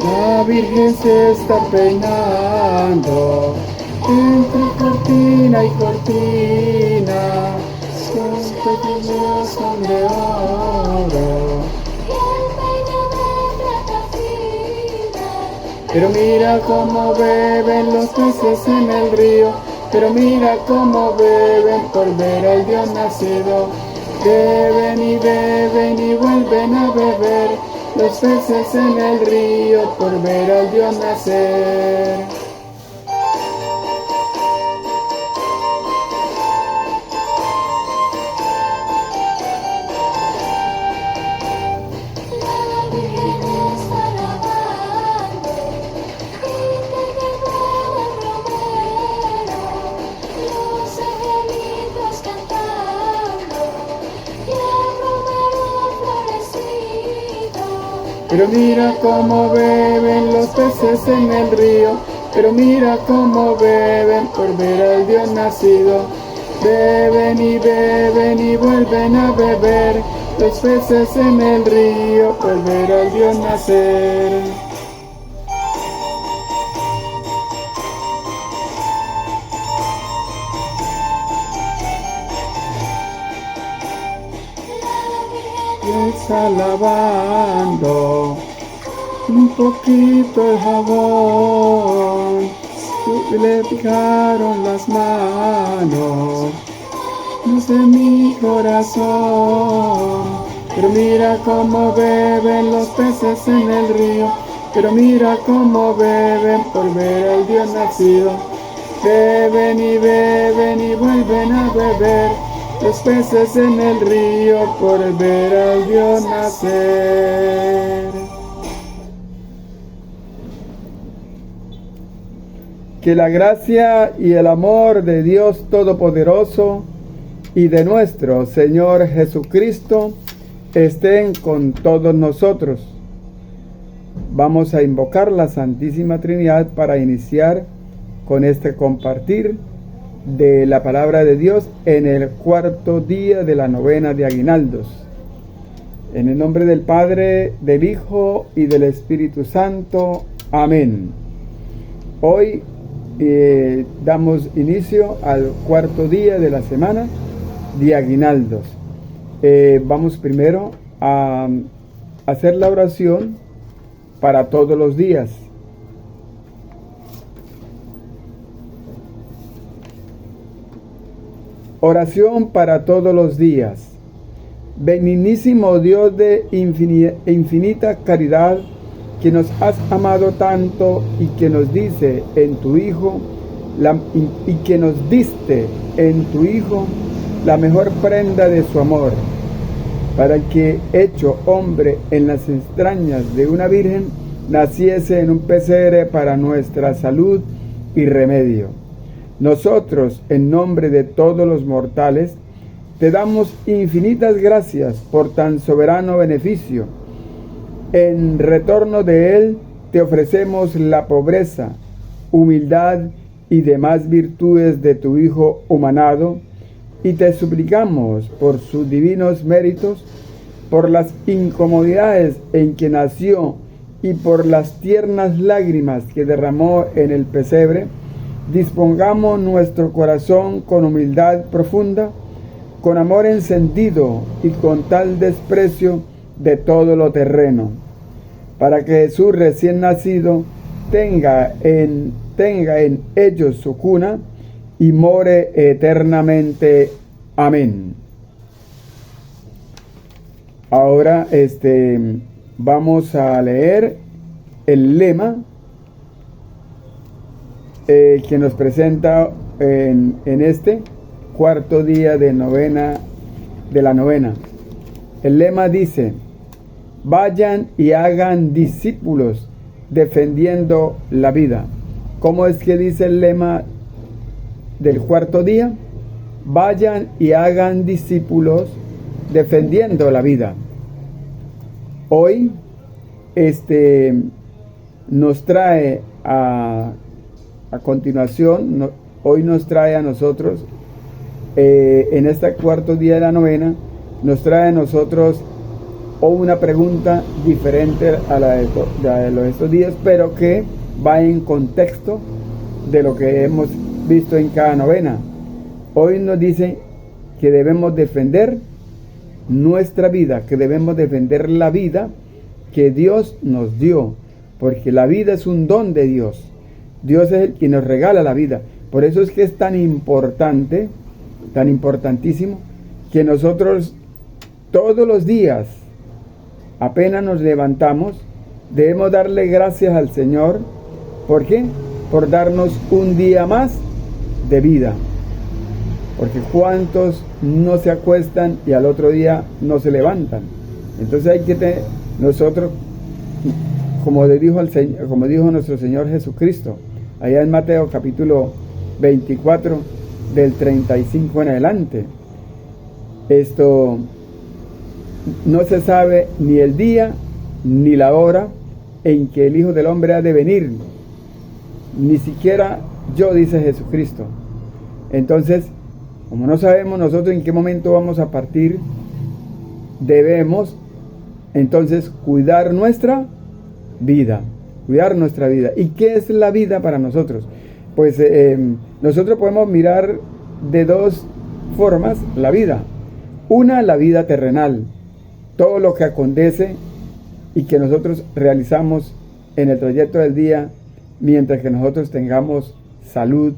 La Virgen se está peinando entre cortina y cortina, sus pequeños son de oro. Pero mira cómo beben los peces en el río, pero mira cómo beben por ver al Dios nacido. Beben y vuelven a beber los peces en el río por ver al Dios nacer. Pero mira cómo beben los peces en el río, pero mira cómo beben por ver al Dios nacido. Beben y vuelven a beber los peces en el río por ver al Dios nacer. Está lavando un poquito el jabón, le picaron las manos, no sé mi corazón. Pero mira cómo beben los peces en el río, pero mira cómo beben por ver al Dios nacido. Beben y vuelven a beber los peces en el río por ver al Dios nacer. Que la gracia y el amor de Dios Todopoderoso y de nuestro Señor Jesucristo estén con todos nosotros. Vamos a invocar la Santísima Trinidad para iniciar con este compartir de la palabra de Dios en el cuarto día de la novena de Aguinaldos. En el nombre del Padre, del Hijo y del Espíritu Santo. Amén. Hoy damos inicio al cuarto día de la semana de Aguinaldos. Vamos primero a hacer la oración para todos los días. Oración para todos los días. Benignísimo Dios de infinita caridad, que nos has amado tanto y que nos dice en tu Hijo, y que nos diste en tu Hijo la mejor prenda de su amor, para que, hecho hombre en las entrañas de una virgen, naciese en un pesebre para nuestra salud y remedio. Nosotros, en nombre de todos los mortales, te damos infinitas gracias por tan soberano beneficio. En retorno de él, te ofrecemos la pobreza, humildad y demás virtudes de tu Hijo humanado, y te suplicamos por sus divinos méritos, por las incomodidades en que nació y por las tiernas lágrimas que derramó en el pesebre, dispongamos nuestro corazón con humildad profunda, con amor encendido y con tal desprecio de todo lo terreno, para que Jesús recién nacido tenga en ellos su cuna y more eternamente. Amén. Ahora vamos a leer el lema que nos presenta en este cuarto día de la novena. El lema dice: vayan y hagan discípulos defendiendo la vida. ¿Cómo es que dice el lema del cuarto día? Vayan y hagan discípulos defendiendo la vida. Hoy nos trae a continuación, hoy nos trae a nosotros, en este cuarto día de la novena, nos trae a nosotros o una pregunta diferente a la de estos días, pero que va en contexto de lo que hemos visto en cada novena. Hoy nos dice que debemos defender nuestra vida, que debemos defender la vida que Dios nos dio, porque la vida es un don de Dios. Dios es el que nos regala la vida. Por eso es que es tan importante, tan importantísimo, que nosotros todos los días, apenas nos levantamos, debemos darle gracias al Señor. ¿Por qué? Por darnos un día más de vida. Porque cuántos no se acuestan y al otro día no se levantan. Entonces hay que nosotros, como dijo nuestro Señor Jesucristo, allá en Mateo capítulo 24, del 35 en adelante, esto no se sabe ni el día ni la hora en que el Hijo del Hombre ha de venir, ni siquiera yo, dice Jesucristo. Entonces, como no sabemos nosotros en qué momento vamos a partir, debemos entonces cuidar nuestra vida. ¿Y qué es la vida para nosotros? Pues nosotros podemos mirar de dos formas la vida. Una, la vida terrenal, todo lo que acontece y que nosotros realizamos en el trayecto del día, mientras que nosotros tengamos salud,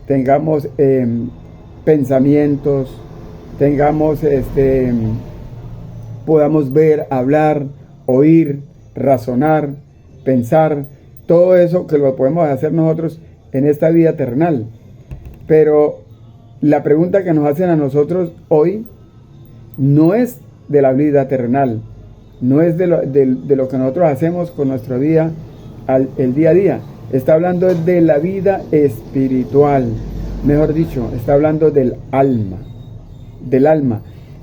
tengamos pensamientos, tengamos podamos ver, hablar, oír, razonar, pensar, todo eso que lo podemos hacer nosotros en esta vida terrenal. Pero la pregunta que nos hacen a nosotros hoy no es de la vida terrenal, no es de lo que nosotros hacemos con nuestra vida, el día a día. Está hablando de la vida espiritual, mejor dicho, está hablando del alma.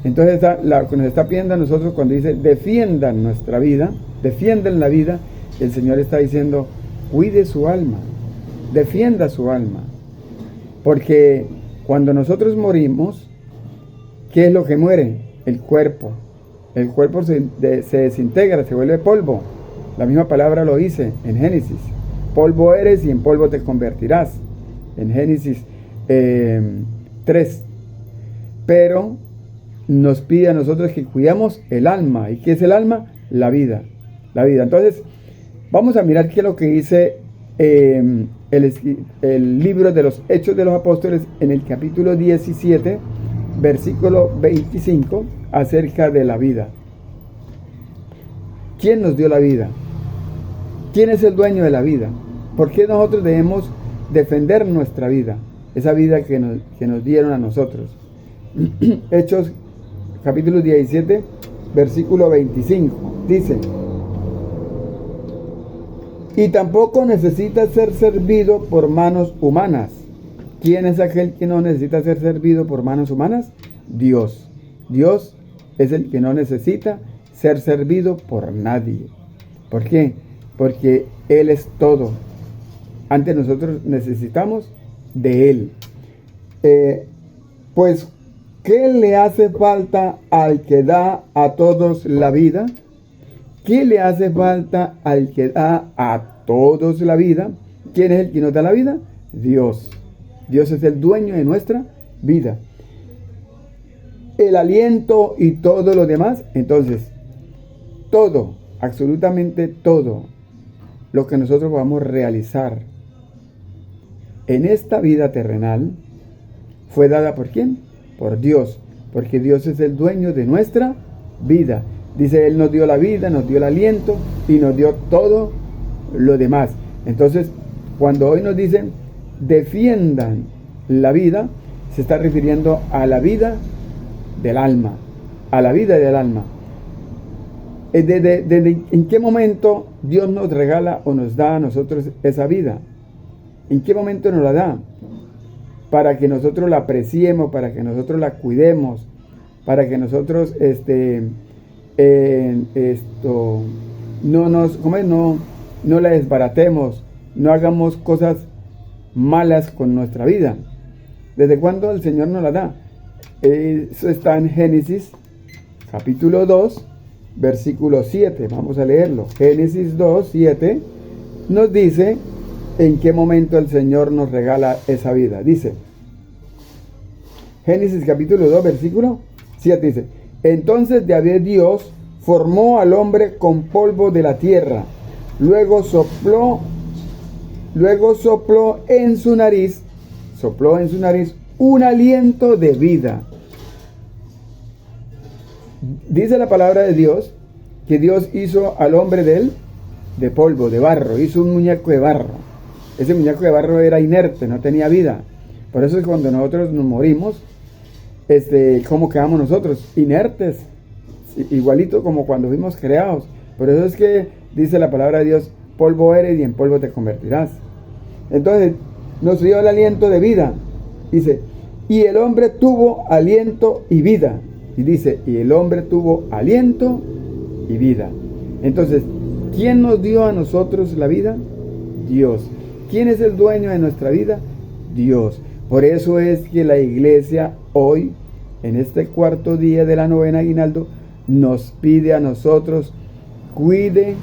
Entonces lo que nos está pidiendo a nosotros cuando dice defiendan nuestra vida, defiendan la vida, el Señor está diciendo cuide su alma, defienda su alma. Porque cuando nosotros morimos, ¿qué es lo que muere? El cuerpo. El cuerpo se desintegra, se vuelve polvo. La misma palabra lo dice en Génesis. Polvo eres y en polvo te convertirás. En Génesis 3. Pero nos pide a nosotros que cuidamos el alma. ¿Y qué es el alma? La vida. Entonces, vamos a mirar qué es lo que dice el libro de los Hechos de los Apóstoles en el capítulo 17, versículo 25, acerca de la vida. ¿Quién nos dio la vida? ¿Quién es el dueño de la vida? ¿Por qué nosotros debemos defender nuestra vida? Esa vida que nos dieron a nosotros. Hechos capítulo 17, versículo 25. Dice: y tampoco necesita ser servido por manos humanas. ¿Quién es aquel que no necesita ser servido por manos humanas? Dios. Dios es el que no necesita ser servido por nadie. ¿Por qué? Porque Él es todo. Antes nosotros necesitamos de Él. Pues, ¿qué le hace falta al que da a todos la vida? ¿Qué le hace falta al que da a todos la vida? ¿Quién es el que nos da la vida? Dios. Dios es el dueño de nuestra vida. El aliento y todo lo demás. Entonces, todo, absolutamente todo lo que nosotros vamos a realizar en esta vida terrenal fue dada ¿por quién? Por Dios. Porque Dios es el dueño de nuestra vida. Dice, Él nos dio la vida, nos dio el aliento y nos dio todo lo demás. Entonces, cuando hoy nos dicen defiendan la vida, se está refiriendo a la vida del alma. A la vida del alma. ¿En qué momento Dios nos regala o nos da a nosotros esa vida? ¿En qué momento nos la da? Para que nosotros la apreciemos, para que nosotros la cuidemos, para que nosotros no la desbaratemos, no hagamos cosas malas con nuestra vida. ¿Desde cuándo el Señor nos la da? Eso está en Génesis capítulo 2, versículo 7. Vamos a leerlo. Génesis 2, 7 nos dice en qué momento el Señor nos regala esa vida. Dice, Génesis capítulo 2, versículo 7 dice, entonces Yahvé Dios formó al hombre con polvo de la tierra, luego sopló en su nariz un aliento de vida. Dice la palabra de Dios que Dios hizo al hombre de polvo, de barro, hizo un muñeco de barro. Ese muñeco de barro era inerte, no tenía vida. Por eso es que cuando nosotros nos morimos, ¿cómo quedamos nosotros? Inertes, igualito como cuando fuimos creados. Por eso es que dice la palabra de Dios, polvo eres y en polvo te convertirás. Entonces, nos dio el aliento de vida. Dice, y el hombre tuvo aliento y vida. Y dice, y el hombre tuvo aliento y vida. Entonces, ¿quién nos dio a nosotros la vida? Dios. ¿Quién es el dueño de nuestra vida? Dios. Por eso es que la iglesia hoy, en este cuarto día de la novena aguinaldo, nos pide a nosotros, cuide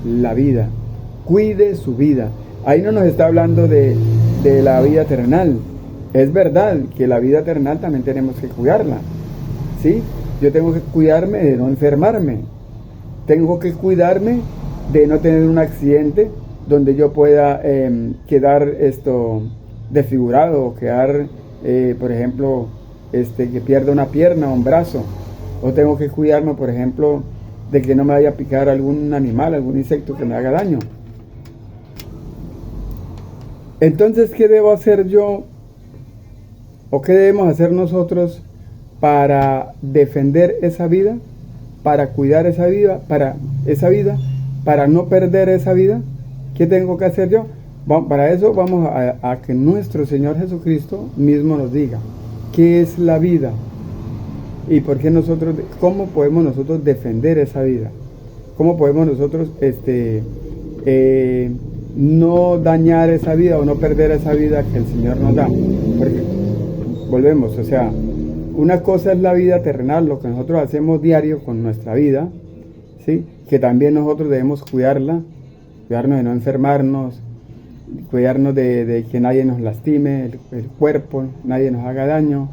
la vida, cuide su vida. Ahí no nos está hablando de la vida terrenal. Es verdad que la vida terrenal también tenemos que cuidarla, ¿sí? Yo tengo que cuidarme de no enfermarme. Tengo que cuidarme de no tener un accidente donde yo pueda quedar desfigurado o quedar, por ejemplo, que pierda una pierna o un brazo. O tengo que cuidarme, por ejemplo, de que no me vaya a picar algún animal, algún insecto que me haga daño. Entonces, ¿qué debo hacer yo? ¿O qué debemos hacer nosotros para defender esa vida? Para cuidar esa vida, para no perder esa vida. ¿Qué tengo que hacer yo? Para eso vamos a que nuestro Señor Jesucristo mismo nos diga qué es la vida y por qué cómo podemos nosotros defender esa vida, cómo podemos nosotros no dañar esa vida o no perder esa vida que el Señor nos da. Porque volvemos, o sea, una cosa es la vida terrenal, lo que nosotros hacemos diario con nuestra vida, ¿sí? Que también nosotros debemos cuidarla, cuidarnos de no enfermarnos, cuidarnos de que nadie nos lastime el cuerpo, nadie nos haga daño,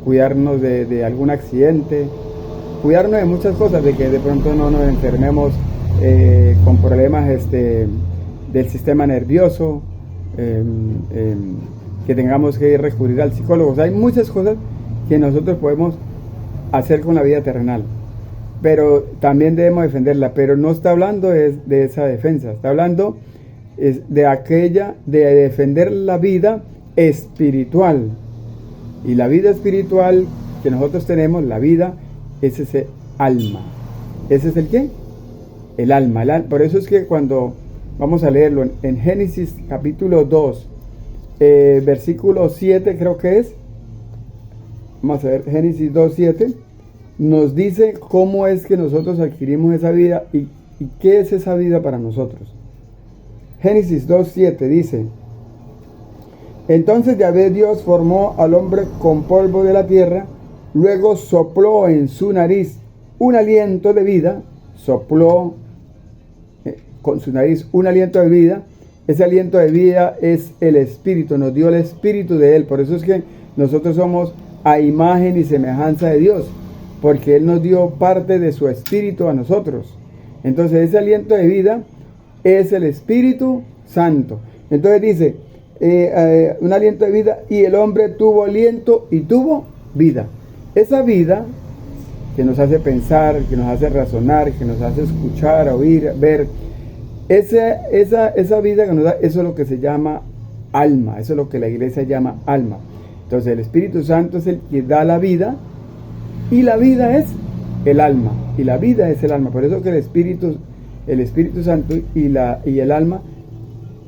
cuidarnos de algún accidente, cuidarnos de muchas cosas, de que de pronto no nos enfermemos con problemas del sistema nervioso, que tengamos que recurrir al psicólogo. O sea, hay muchas cosas que nosotros podemos hacer con la vida terrenal, pero también debemos defenderla. Pero no está hablando de esa defensa, está hablando de defender la vida espiritual. Y la vida espiritual que nosotros tenemos, la vida, es ese alma. ¿Ese es el qué? El alma. Por eso es que cuando vamos a leerlo en Génesis capítulo 2, versículo 7 creo que es. Vamos a ver, Génesis 2, 7. Nos dice cómo es que nosotros adquirimos esa vida y qué es esa vida para nosotros. Génesis 2, 7 dice, entonces Yahvé Dios formó al hombre con polvo de la tierra, luego sopló en su nariz un aliento de vida, sopló con su nariz un aliento de vida. Ese aliento de vida es el Espíritu, nos dio el Espíritu de Él. Por eso es que nosotros somos a imagen y semejanza de Dios, porque Él nos dio parte de su Espíritu a nosotros. Entonces ese aliento de vida es el Espíritu Santo. Entonces dice, un aliento de vida, y el hombre tuvo aliento y tuvo vida. Esa vida que nos hace pensar, que nos hace razonar, que nos hace escuchar, oír, ver, esa vida que nos da, eso es lo que se llama alma, eso es lo que la iglesia llama alma. Entonces el Espíritu Santo es el que da la vida, y la vida es el alma, y la vida es el alma. Por eso que el Espíritu Santo y el alma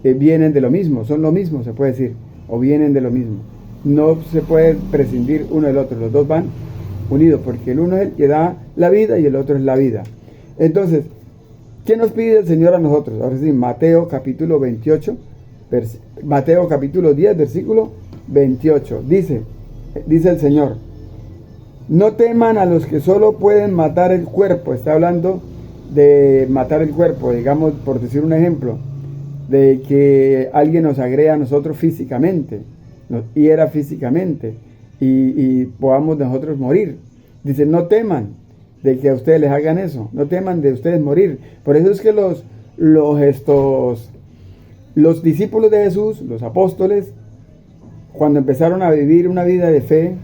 vienen de lo mismo, son lo mismo, se puede decir, o vienen de lo mismo. No se puede prescindir uno del otro, los dos van unidos, porque el uno es el que da la vida y el otro es la vida. Entonces, ¿qué nos pide el Señor a nosotros? Ahora sí, Mateo capítulo 28, Mateo capítulo 10, versículo 28. Dice el Señor, No teman a los que solo pueden matar el cuerpo. Está hablando de matar el cuerpo, digamos, por decir un ejemplo, de que alguien nos agreda a nosotros físicamente, nos hiera físicamente y podamos nosotros morir. Dice, no teman de que a ustedes les hagan eso, no teman de ustedes morir. Por eso es que los discípulos de Jesús, los apóstoles, cuando empezaron a vivir una vida de fe,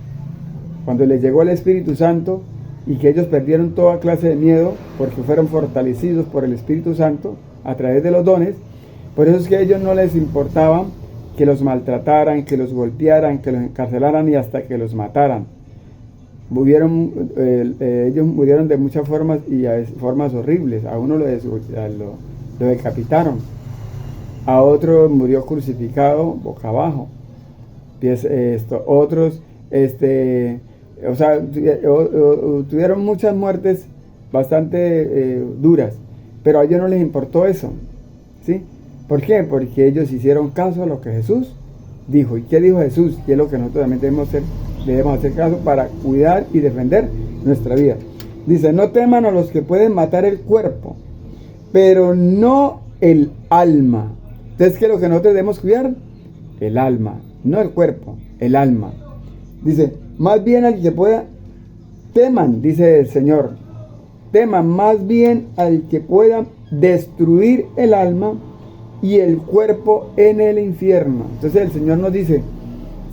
cuando les llegó el Espíritu Santo y que ellos perdieron toda clase de miedo porque fueron fortalecidos por el Espíritu Santo a través de los dones, por eso es que a ellos no les importaba que los maltrataran, que los golpearan, que los encarcelaran y hasta que los mataran. Ellos murieron de muchas formas y a formas horribles. A uno lo decapitaron, a otro murió crucificado boca abajo. Otros tuvieron muchas muertes bastante duras, pero a ellos no les importó eso, ¿sí? ¿Por qué? Porque ellos hicieron caso a lo que Jesús dijo. ¿Y qué dijo Jesús? Y es lo que nosotros también debemos hacer caso para cuidar y defender nuestra vida. Dice, no teman a los que pueden matar el cuerpo, pero no el alma. Entonces, ¿qué es lo que nosotros debemos cuidar? El alma, no el cuerpo, el alma. Dice, más bien al que pueda, teman, dice el Señor, teman más bien al que pueda destruir el alma y el cuerpo en el infierno. Entonces el Señor nos dice,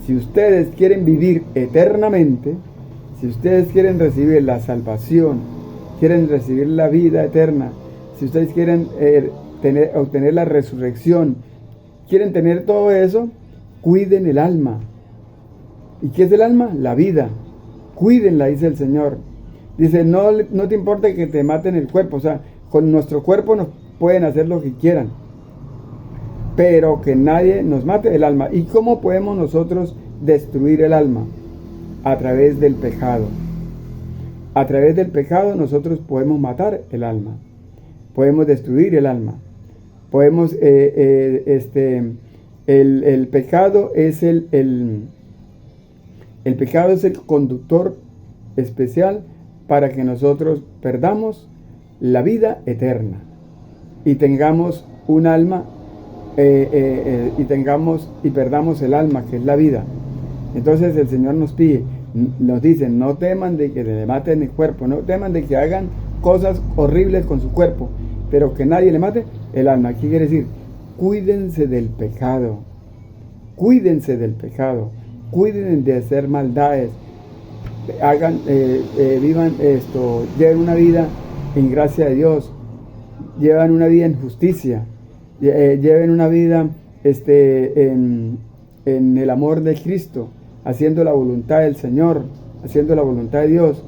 si ustedes quieren vivir eternamente, si ustedes quieren recibir la salvación, quieren recibir la vida eterna, si ustedes quieren obtener la resurrección, quieren tener todo eso, cuiden el alma. ¿Y qué es el alma? La vida. Cuídenla, dice el Señor. Dice, no te importa que te maten el cuerpo. O sea, con nuestro cuerpo nos pueden hacer lo que quieran, pero que nadie nos mate el alma. ¿Y cómo podemos nosotros destruir el alma? A través del pecado. A través del pecado nosotros podemos matar el alma. Podemos destruir el alma. Podemos, el pecado es el pecado es el conductor especial para que nosotros perdamos la vida eterna y tengamos un alma y perdamos el alma, que es la vida. Entonces el Señor nos dice, no teman de que le maten el cuerpo, no teman de que hagan cosas horribles con su cuerpo, pero que nadie le mate el alma. ¿Qué quiere decir? Cuídense del pecado, cuídense del pecado, cuiden de hacer maldades, vivan lleven una vida en gracia de Dios, llevan una vida en justicia, lleven una vida en el amor de Cristo, haciendo la voluntad del Señor, haciendo la voluntad de Dios.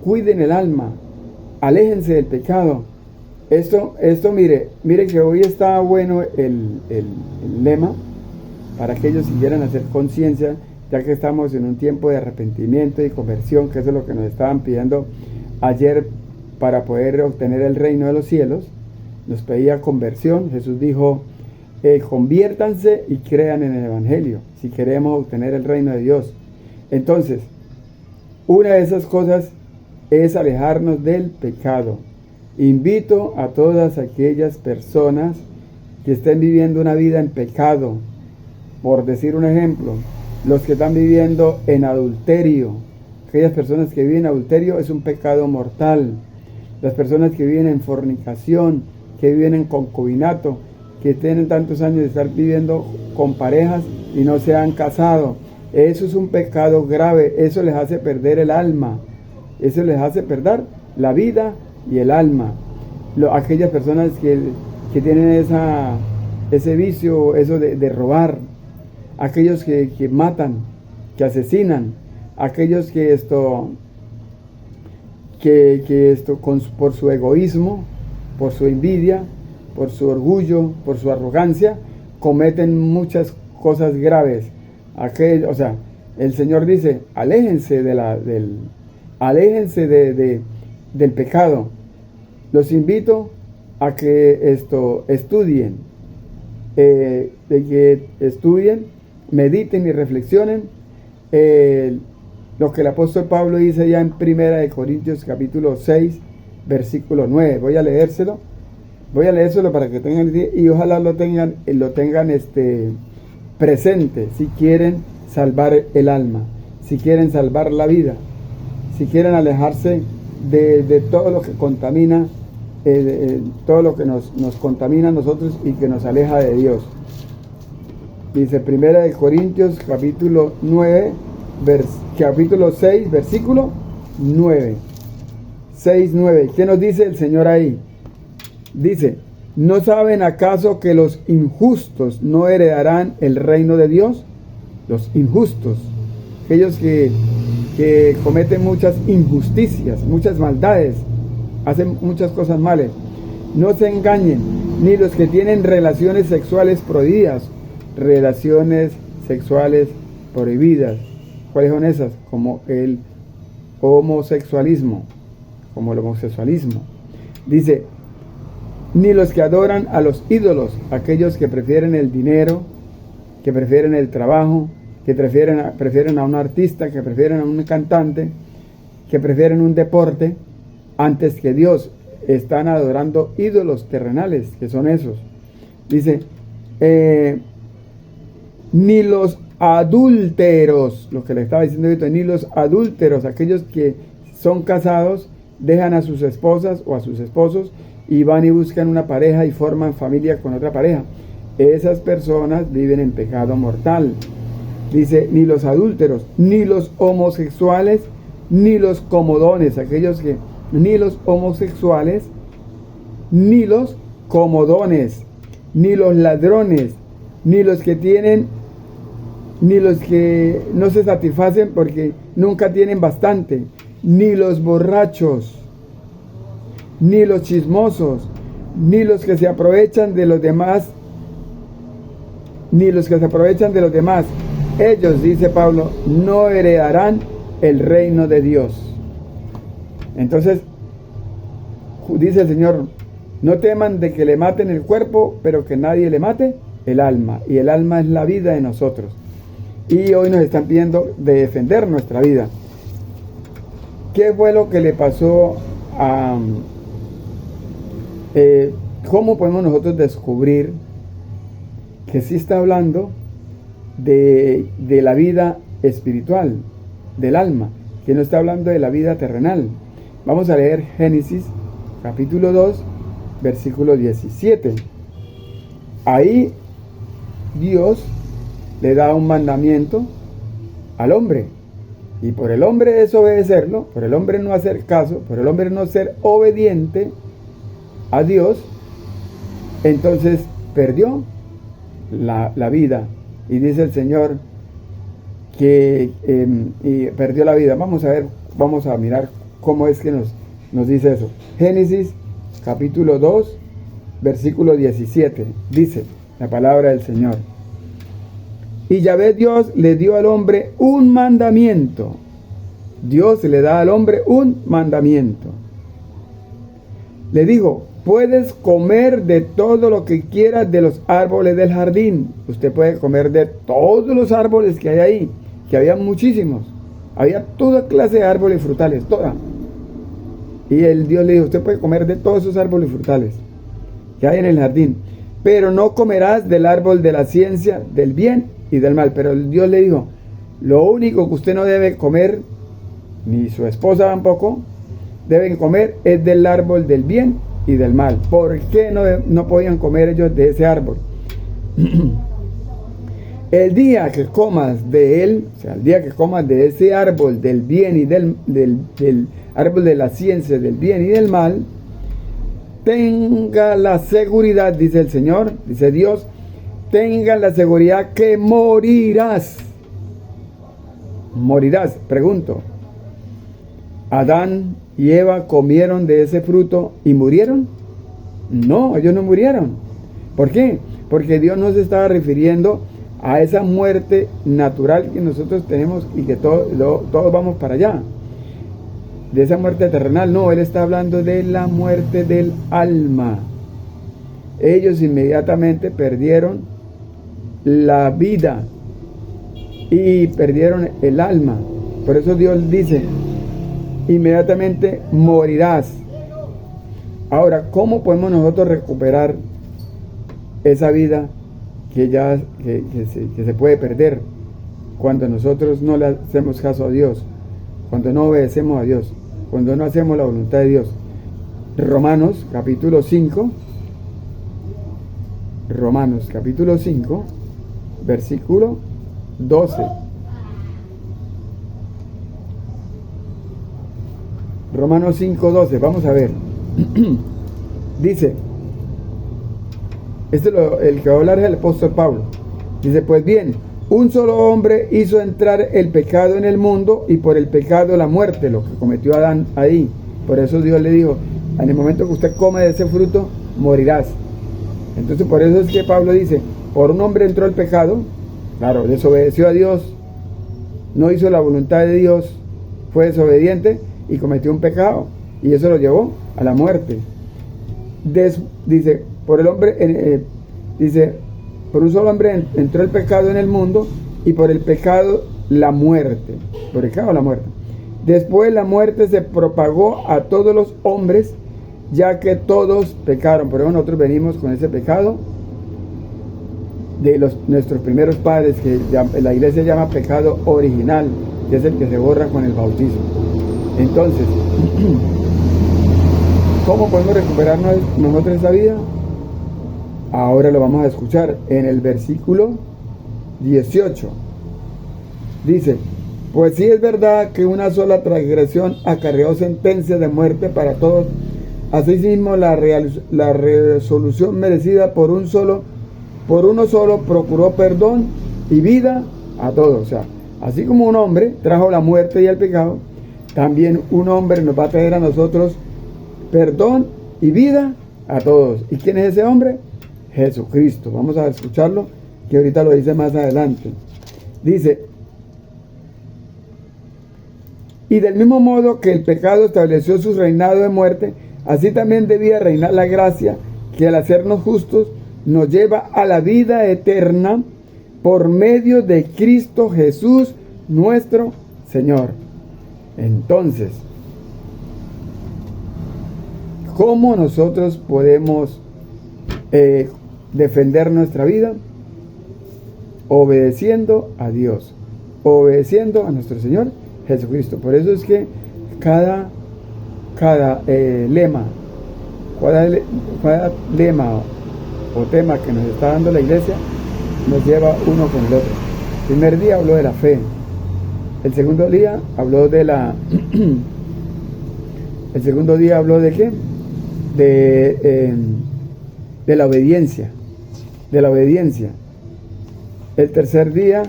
Cuiden el alma, aléjense del pecado. Esto mire que hoy está bueno el lema para que ellos siguieran a hacer conciencia, ya que estamos en un tiempo de arrepentimiento y conversión, que eso es lo que nos estaban pidiendo ayer para poder obtener el reino de los cielos. Nos pedía conversión. Jesús dijo, conviértanse y crean en el Evangelio, si queremos obtener el reino de Dios. Entonces, una de esas cosas es alejarnos del pecado. Invito a todas aquellas personas que estén viviendo una vida en pecado, por decir un ejemplo, los que están viviendo en adulterio. Aquellas personas que viven en adulterio es un pecado mortal. Las personas que viven en fornicación, que viven en concubinato, que tienen tantos años de estar viviendo con parejas y no se han casado, eso es un pecado grave. Eso les hace perder el alma, eso les hace perder la vida y el alma. Aquellas personas que tienen ese vicio, eso de robar, aquellos que matan, que asesinan, aquellos por su egoísmo, por su envidia, por su orgullo, por su arrogancia, cometen muchas cosas graves. El Señor dice, aléjense del pecado. Los invito a que estudien, mediten y reflexionen lo que el apóstol Pablo dice ya en 1 Corintios capítulo 6, versículo 9. Voy a leérselo para que tengan y ojalá lo tengan presente si quieren salvar el alma, si quieren salvar la vida, si quieren alejarse de todo lo que contamina, todo lo que nos contamina a nosotros y que nos aleja de Dios. Dice 1 Corintios capítulo 6, versículo 9. 6, 9. ¿Qué nos dice el Señor ahí? Dice, ¿no saben acaso que los injustos no heredarán el reino de Dios? Los injustos, aquellos que cometen muchas injusticias, muchas maldades, hacen muchas cosas malas. No se engañen, ni los que tienen relaciones sexuales prohibidas. Relaciones sexuales prohibidas. ¿Cuáles son esas? Como el homosexualismo. Dice, ni los que adoran a los ídolos, aquellos que prefieren el dinero, que prefieren el trabajo, que prefieren a un artista, que prefieren a un cantante, que prefieren un deporte, antes que Dios. Están adorando ídolos terrenales, que son esos. Dice, ni los adúlteros, lo que le estaba diciendo ahorita, ni los adúlteros, aquellos que son casados, dejan a sus esposas o a sus esposos y van y buscan una pareja y forman familia con otra pareja. Esas personas viven en pecado mortal. Dice, ni los adúlteros, ni los homosexuales, ni los comodones, ni los homosexuales, ni los comodones, ni los ladrones, ni los que no se satisfacen porque nunca tienen bastante, ni los borrachos, ni los chismosos, ni los que se aprovechan de los demás, ellos, dice Pablo, no heredarán el reino de Dios. Entonces, dice el Señor, no teman de que le maten el cuerpo, pero que nadie le mate el alma. Y el alma es la vida de nosotros. Y hoy nos están pidiendo de defender nuestra vida. ¿Qué fue lo que le pasó a... ¿cómo podemos nosotros descubrir que sí está hablando de la vida espiritual, del alma, que no está hablando de la vida terrenal? Vamos a leer Génesis capítulo 2, versículo 17. Ahí Dios le da un mandamiento al hombre, y por el hombre desobedecerlo, por el hombre no hacer caso, por el hombre no ser obediente a Dios, entonces perdió la vida. Y dice el Señor que y perdió la vida. Vamos a mirar cómo es que nos dice eso. Génesis capítulo 2, versículo 17. Dice la palabra del Señor. Y Yahvé Dios le dio al hombre un mandamiento. Dios le da al hombre un mandamiento. Le dijo, puedes comer de todo lo que quieras de los árboles del jardín. Usted puede comer de todos los árboles que hay ahí, que había muchísimos. Había toda clase de árboles frutales, toda. Y el Dios le dijo, usted puede comer de todos esos árboles frutales que hay en el jardín, pero no comerás del árbol de la ciencia del bien y del mal. Pero el Dios le dijo, lo único que usted no debe comer, ni su esposa tampoco, deben comer es del árbol del bien y del mal. ¿Por qué no podían comer ellos de ese árbol? El día que comas de él, o sea, el día que comas de ese árbol del bien y del árbol de la ciencia del bien y del mal, tenga la seguridad, dice el Señor, dice Dios, tenga la seguridad que morirás. Morirás. Pregunto, ¿Adán y Eva comieron de ese fruto y murieron? No, ellos no murieron. ¿Por qué? Porque Dios no se estaba refiriendo a esa muerte natural que nosotros tenemos y que todos vamos para allá. De esa muerte terrenal, no, Él está hablando de la muerte del alma. Ellos inmediatamente perdieron la vida y perdieron el alma. Por eso Dios dice, inmediatamente morirás. Ahora, ¿cómo podemos nosotros recuperar esa vida que se puede perder cuando nosotros no le hacemos caso a Dios, cuando no obedecemos a Dios, cuando no hacemos la voluntad de Dios? Romanos capítulo 5, versículo 12. Romanos 5, 12, vamos a ver. Dice, el que va a hablar es el apóstol Pablo. Dice, pues bien, un solo hombre hizo entrar el pecado en el mundo, y por el pecado la muerte, lo que cometió Adán ahí. Por eso Dios le dijo, en el momento que usted come de ese fruto, morirás. Entonces por eso es que Pablo dice, por un hombre entró el pecado, claro, desobedeció a Dios, no hizo la voluntad de Dios, fue desobediente y cometió un pecado, y eso lo llevó a la muerte. Dice, por un solo hombre entró el pecado en el mundo, y por el pecado la muerte. Por el pecado la muerte. Después la muerte se propagó a todos los hombres, ya que todos pecaron. Por eso nosotros venimos con ese pecado de nuestros primeros padres, que la iglesia llama pecado original, que es el que se borra con el bautismo. Entonces, ¿cómo podemos recuperar nosotros esa vida? Ahora lo vamos a escuchar en el versículo 18. Dice, pues si es verdad que una sola transgresión acarreó sentencia de muerte para todos, asimismo la resolución merecida por uno solo procuró perdón y vida a todos. O sea, así como un hombre trajo la muerte y el pecado, también un hombre nos va a traer a nosotros perdón y vida a todos. ¿Y quién es ese hombre? Jesucristo. Vamos a escucharlo, que ahorita lo dice más adelante. Dice, y del mismo modo que el pecado estableció su reinado de muerte, así también debía reinar la gracia, que al hacernos justos nos lleva a la vida eterna por medio de Cristo Jesús nuestro Señor. Entonces, ¿cómo nosotros podemos defender nuestra vida? Obedeciendo a Dios, obedeciendo a nuestro Señor Jesucristo. Por eso es que cada lema o tema que nos está dando la iglesia nos lleva uno con el otro. El primer día habló de la fe, el segundo día habló de la el segundo día habló de qué, de la obediencia, el tercer día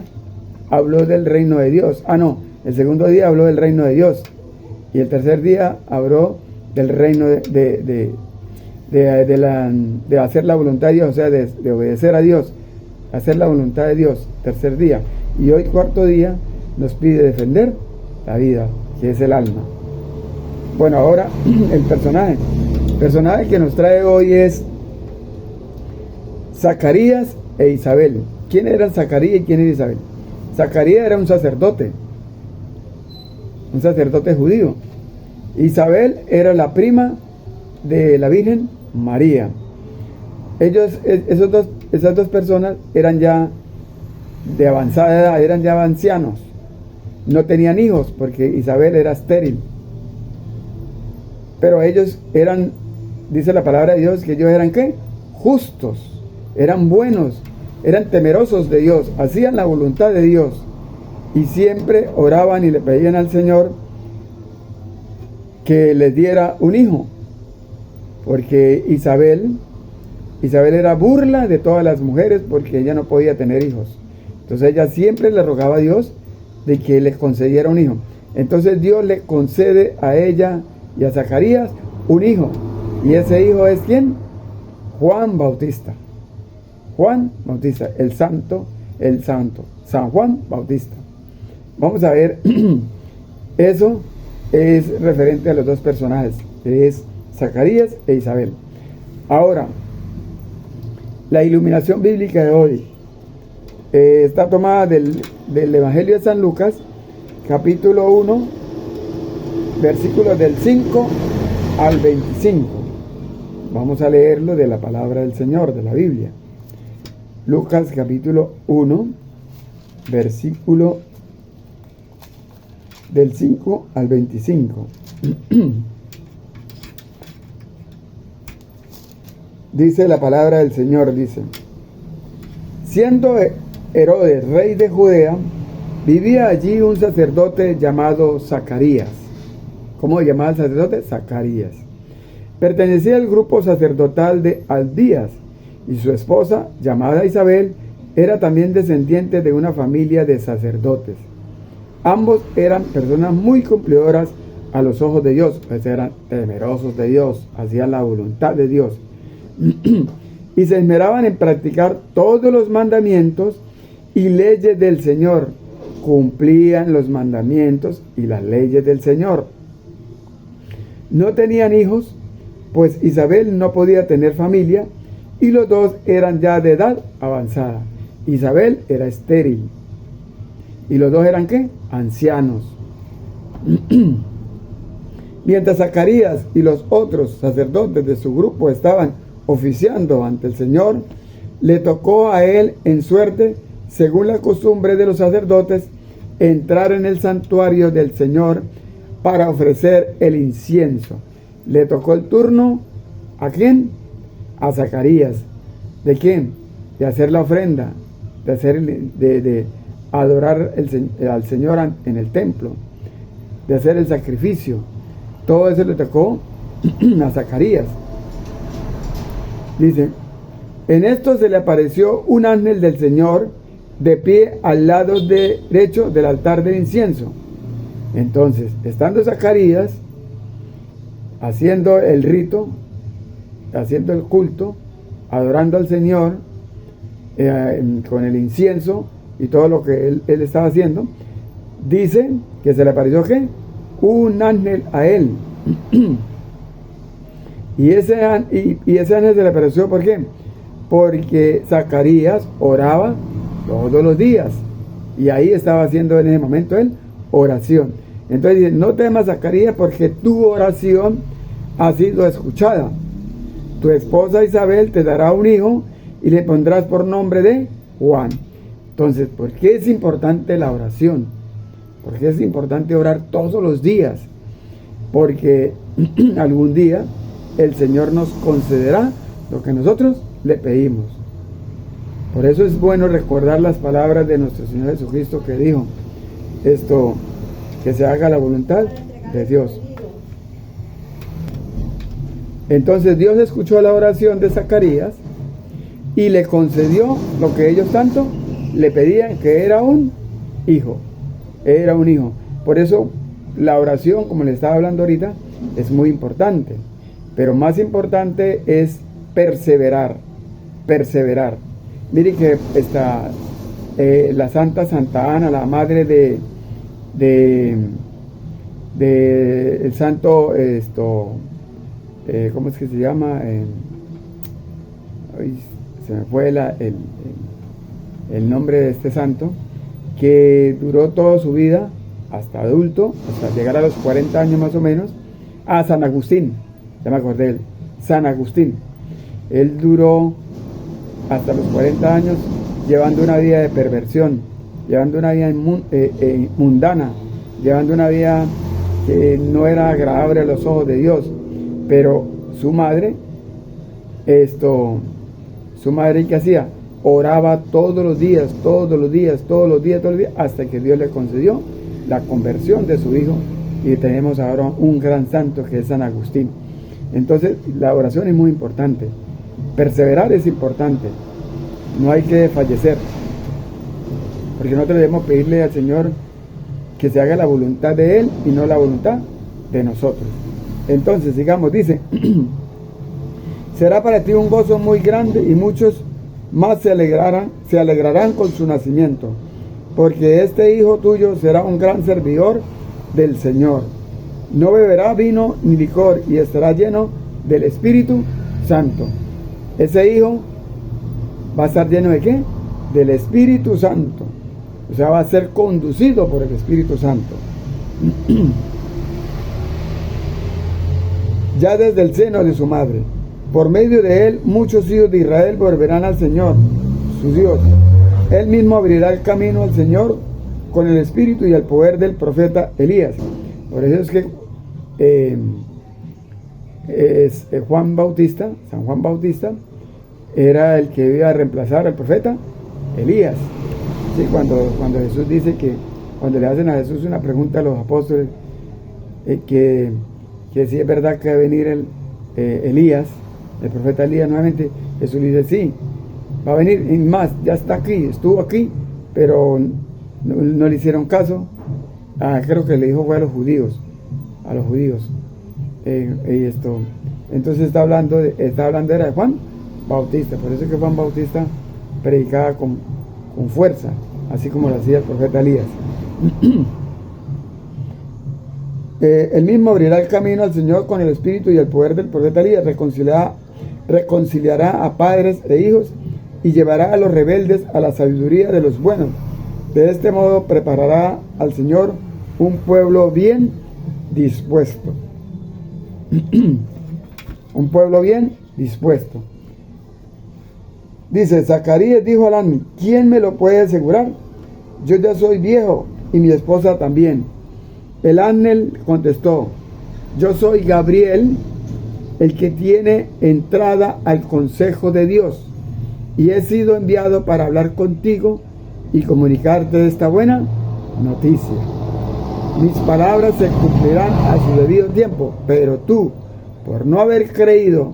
habló del reino de Dios. El segundo día habló del reino de Dios, y el tercer día habló del reino de hacer la voluntad de Dios, o sea, de obedecer a Dios, hacer la voluntad de Dios, tercer día. Y hoy, cuarto día, nos pide defender la vida, que es el alma. Bueno, ahora el personaje que nos trae hoy es Zacarías e Isabel. ¿Quién eran Zacarías y quién era Isabel? Zacarías era un sacerdote judío. Isabel era la prima de la Virgen María. Esas dos personas eran ya de avanzada edad, eran ya ancianos. No tenían hijos porque Isabel era estéril. Pero ellos eran, dice la palabra de Dios, que ellos eran ¿qué? Justos, eran buenos, eran temerosos de Dios, hacían la voluntad de Dios y siempre oraban y le pedían al Señor que les diera un hijo, porque Isabel era burla de todas las mujeres porque ella no podía tener hijos. Entonces ella siempre le rogaba a Dios de que le concediera un hijo. Entonces Dios le concede a ella y a Zacarías un hijo, y ese hijo es ¿quién? Juan Bautista, el santo, San Juan Bautista. Vamos a ver, eso es referente a los dos personajes, que es Zacarías e Isabel. Ahora, la iluminación bíblica de hoy está tomada del Evangelio de San Lucas, capítulo 1, versículos del 5 al 25. Vamos a leerlo de la palabra del Señor, de la Biblia. Lucas capítulo 1, versículo del 5 al 25. Dice la palabra del Señor, dice: siendo Herodes rey de Judea, vivía allí un sacerdote llamado Zacarías. ¿Cómo llamaba el sacerdote? Zacarías. Pertenecía al grupo sacerdotal de Abías, y su esposa, llamada Isabel, era también descendiente de una familia de sacerdotes. Ambos eran personas muy cumplidoras a los ojos de Dios, pues eran temerosos de Dios, hacían la voluntad de Dios y se esmeraban en practicar todos los mandamientos y leyes del Señor. Cumplían los mandamientos y las leyes del Señor. No tenían hijos, pues Isabel no podía tener familia y los dos eran ya de edad avanzada. Isabel era estéril y los dos eran ¿qué? Ancianos. Mientras Zacarías y los otros sacerdotes de su grupo estaban oficiando ante el Señor, le tocó a él en suerte, según la costumbre de los sacerdotes, entrar en el santuario del Señor para ofrecer el incienso. Le tocó el turno, ¿a quién? A Zacarías. ¿De quién? De hacer la ofrenda, de adorar al Señor en el templo, de hacer el sacrificio. Todo eso le tocó a Zacarías. Dice: en esto se le apareció un ángel del Señor de pie al lado derecho del altar del incienso. Entonces, estando Zacarías haciendo el rito, haciendo el culto, adorando al Señor con el incienso y todo lo que él estaba haciendo, dice que se le apareció ¿qué? Un ángel a él. Y ese ángel se le apareció, ¿por qué? Porque Zacarías oraba todos los días. Y ahí estaba haciendo en ese momento él oración. Entonces dice: no temas, Zacarías, porque tu oración ha sido escuchada. Tu esposa Isabel te dará un hijo y le pondrás por nombre de Juan. Entonces, ¿por qué es importante la oración? ¿Por qué es importante orar todos los días? Porque algún día el Señor nos concederá lo que nosotros le pedimos. Por eso es bueno recordar las palabras de nuestro Señor Jesucristo, que dijo que se haga la voluntad de Dios. Entonces Dios escuchó la oración de Zacarías y le concedió lo que ellos tanto le pedían, que era un hijo. Era un hijo. Por eso la oración, como le estaba hablando ahorita, es muy importante. Pero más importante es perseverar. Perseverar. Miren que está la Santa Ana, la madre el santo, ¿cómo es que se llama? Se me fue el nombre de este santo, que duró toda su vida, hasta adulto, hasta llegar a los 40 años más o menos, a San Agustín. Ya me acordé de él, San Agustín. Él duró hasta los 40 años llevando una vida de perversión, llevando una vida mundana, llevando una vida que no era agradable a los ojos de Dios. Pero su madre, ¿qué hacía? Oraba todos los días, hasta que Dios le concedió la conversión de su hijo, y tenemos ahora un gran santo que es San Agustín. Entonces la oración es muy importante, perseverar es importante, no hay que fallecer, porque nosotros debemos pedirle al Señor que se haga la voluntad de Él y no la voluntad de nosotros. Entonces sigamos, dice: será para ti un gozo muy grande, y muchos más se alegrarán con su nacimiento, porque este hijo tuyo será un gran servidor del Señor. No beberá vino ni licor, y estará lleno del Espíritu Santo. Ese hijo va a estar lleno ¿de qué? Del Espíritu Santo. O sea, va a ser conducido por el Espíritu Santo. Ya desde el seno de su madre. Por medio de él, muchos hijos de Israel volverán al Señor, su Dios. Él mismo abrirá el camino al Señor con el espíritu y el poder del profeta Elías. Por eso es que Juan Bautista, San Juan Bautista, era el que iba a reemplazar al profeta Elías. Sí, cuando Jesús dice que, cuando le hacen a Jesús una pregunta a los apóstoles, que si es verdad que va a venir Elías, el profeta Elías nuevamente, Jesús le dice, sí, va a venir, y más, ya está aquí, estuvo aquí, pero no le hicieron caso. Creo que le dijo fue a los judíos. Entonces está hablando era de Juan Bautista. Por eso es que Juan Bautista predicaba con fuerza, así como lo hacía el profeta Elías. Él mismo abrirá el camino al Señor con el espíritu y el poder del profeta Elías, reconciliará a padres e hijos y llevará a los rebeldes a la sabiduría de los buenos. De este modo preparará al Señor un pueblo bien dispuesto. Un pueblo bien dispuesto. Dice, Zacarías dijo al ángel, ¿quién me lo puede asegurar? Yo ya soy viejo y mi esposa también. El ángel contestó, yo soy Gabriel, el que tiene entrada al consejo de Dios, y he sido enviado para hablar contigo y comunicarte esta buena noticia. Mis palabras se cumplirán a su debido tiempo, pero tú, por no haber creído,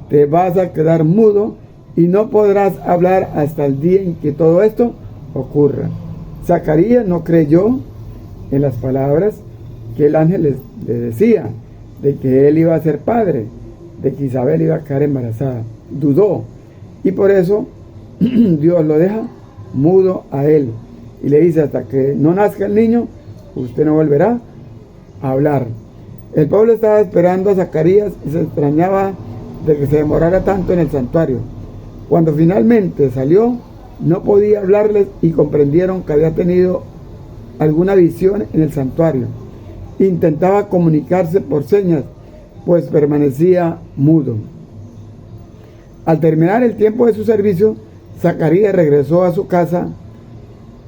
te vas a quedar mudo y no podrás hablar hasta el día en que todo esto ocurra. Zacarías no creyó en las palabras que el ángel le decía, de que él iba a ser padre, de que Isabel iba a quedar embarazada. Dudó, y por eso Dios lo deja mudo a él, y le dice, hasta que no nazca el niño, usted no volverá a hablar. El pueblo estaba esperando a Zacarías y se extrañaba de que se demorara tanto en el santuario. Cuando finalmente salió, no podía hablarles y comprendieron que había tenido alguna visión en el santuario. Intentaba comunicarse por señas, pues permanecía mudo. Al terminar el tiempo de su servicio, Zacarías regresó a su casa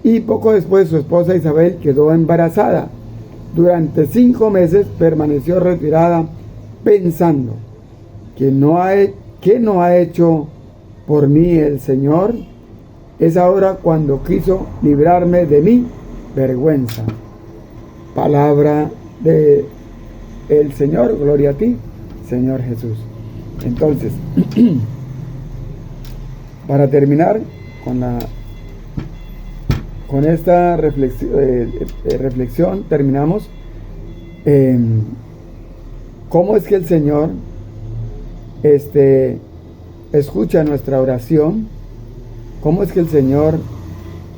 y poco después su esposa Isabel quedó embarazada. Durante 5 meses permaneció retirada pensando, ¿qué no ha hecho por mí el Señor? Es ahora cuando quiso librarme de mi vergüenza. Palabra de el Señor, gloria a ti, Señor Jesús. Entonces, para terminar con esta reflexión, terminamos. ¿Cómo es que el Señor escucha nuestra oración? ¿Cómo es que el Señor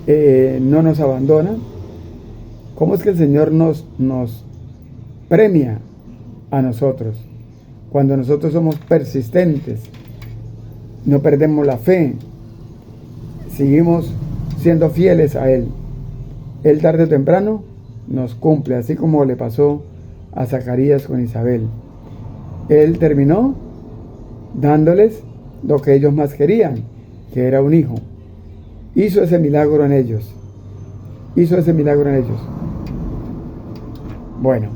no nos abandona? ¿Cómo es que el Señor nos premia a nosotros? Cuando nosotros somos persistentes, no perdemos la fe, seguimos siendo fieles a Él. Él tarde o temprano nos cumple, así como le pasó a Zacarías con Isabel. Él terminó dándoles lo que ellos más querían, que era un hijo. Hizo ese milagro en ellos. Bueno,